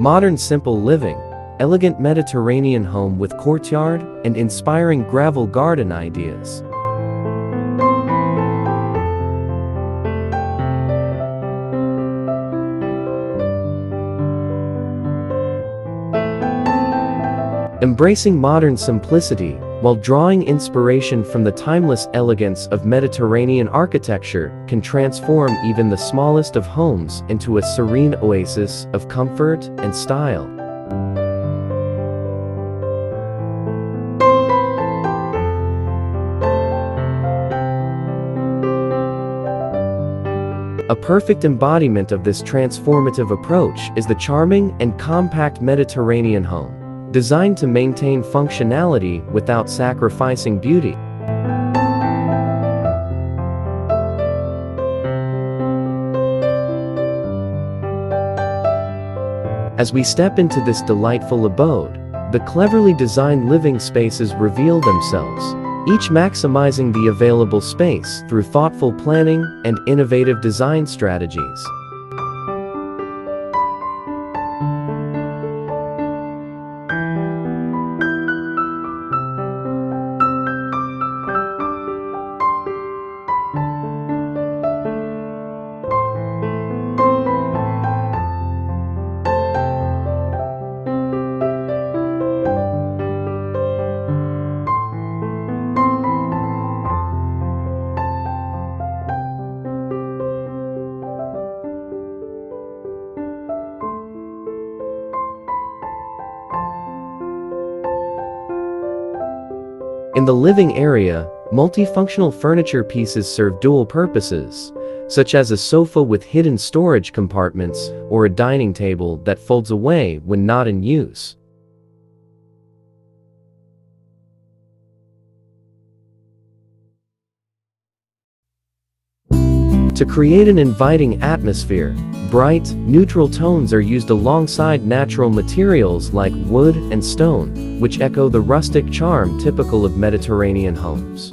Modern simple living, elegant Mediterranean home with courtyard and inspiring gravel garden ideas. Embracing modern simplicity while drawing inspiration from the timeless elegance of Mediterranean architecture can transform even the smallest of homes into a serene oasis of comfort and style. A perfect embodiment of this transformative approach is the charming and compact Mediterranean home, designed to maintain functionality without sacrificing beauty. As we step into this delightful abode, the cleverly designed living spaces reveal themselves, each maximizing the available space through thoughtful planning and innovative design strategies. In the living area, multifunctional furniture pieces serve dual purposes, such as a sofa with hidden storage compartments or a dining table that folds away when not in use. To create an inviting atmosphere, bright, neutral tones are used alongside natural materials like wood and stone, which echo the rustic charm typical of Mediterranean homes.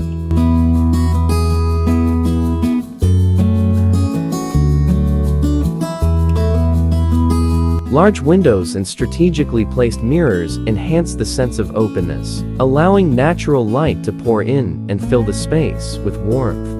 Large windows and strategically placed mirrors enhance the sense of openness, allowing natural light to pour in and fill the space with warmth.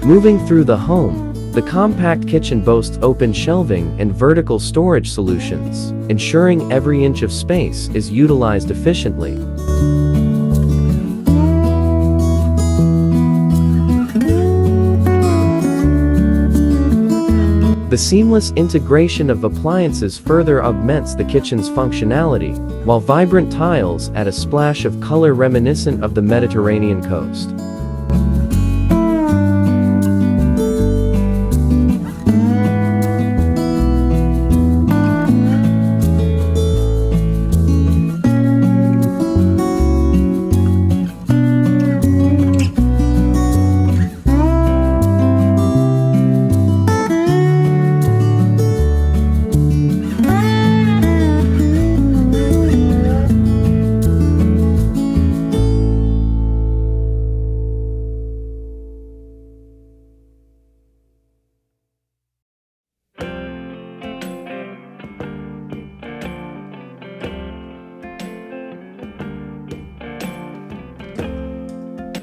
Moving through the home, the compact kitchen boasts open shelving and vertical storage solutions, ensuring every inch of space is utilized efficiently. The seamless integration of appliances further augments the kitchen's functionality, while vibrant tiles add a splash of color reminiscent of the Mediterranean coast.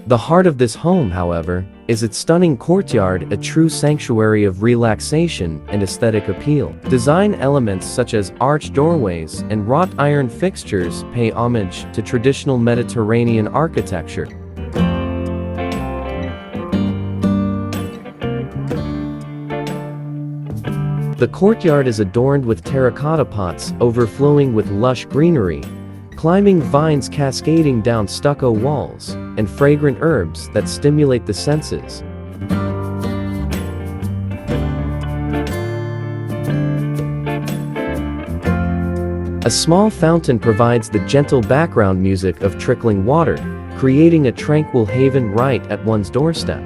The heart of this home, however, is its stunning courtyard, a true sanctuary of relaxation and aesthetic appeal. Design elements such as arched doorways and wrought iron fixtures pay homage to traditional Mediterranean architecture. The courtyard is adorned with terracotta pots overflowing with lush greenery, climbing vines cascading down stucco walls, and fragrant herbs that stimulate the senses. A small fountain provides the gentle background music of trickling water, creating a tranquil haven right at one's doorstep.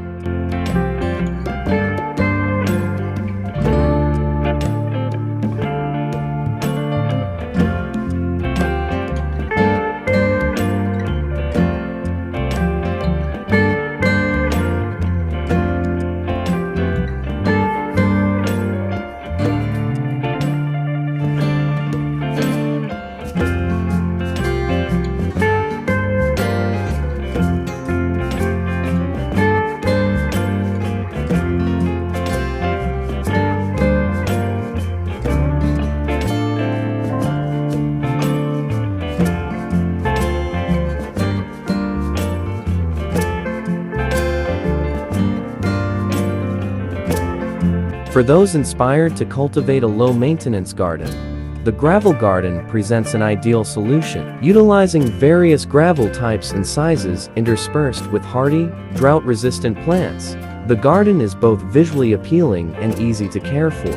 For those inspired to cultivate a low-maintenance garden, the gravel garden presents an ideal solution. Utilizing various gravel types and sizes interspersed with hardy, drought-resistant plants, the garden is both visually appealing and easy to care for.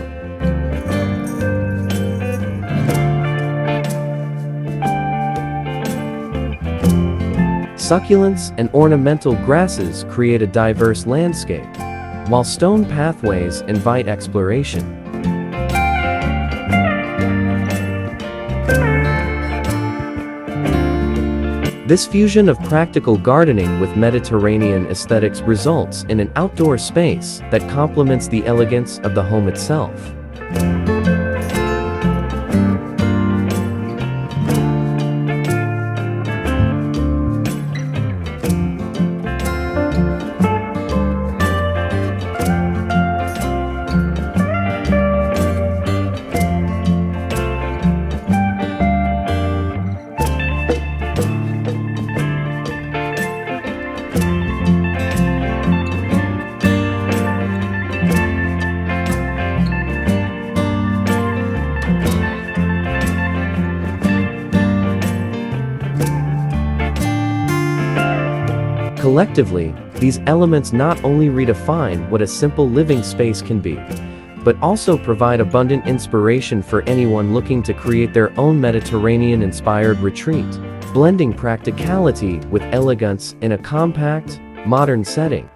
Succulents and ornamental grasses create a diverse landscape, while stone pathways invite exploration. This fusion of practical gardening with Mediterranean aesthetics results in an outdoor space that complements the elegance of the home itself. Collectively, these elements not only redefine what a simple living space can be, but also provide abundant inspiration for anyone looking to create their own Mediterranean-inspired retreat, blending practicality with elegance in a compact, modern setting.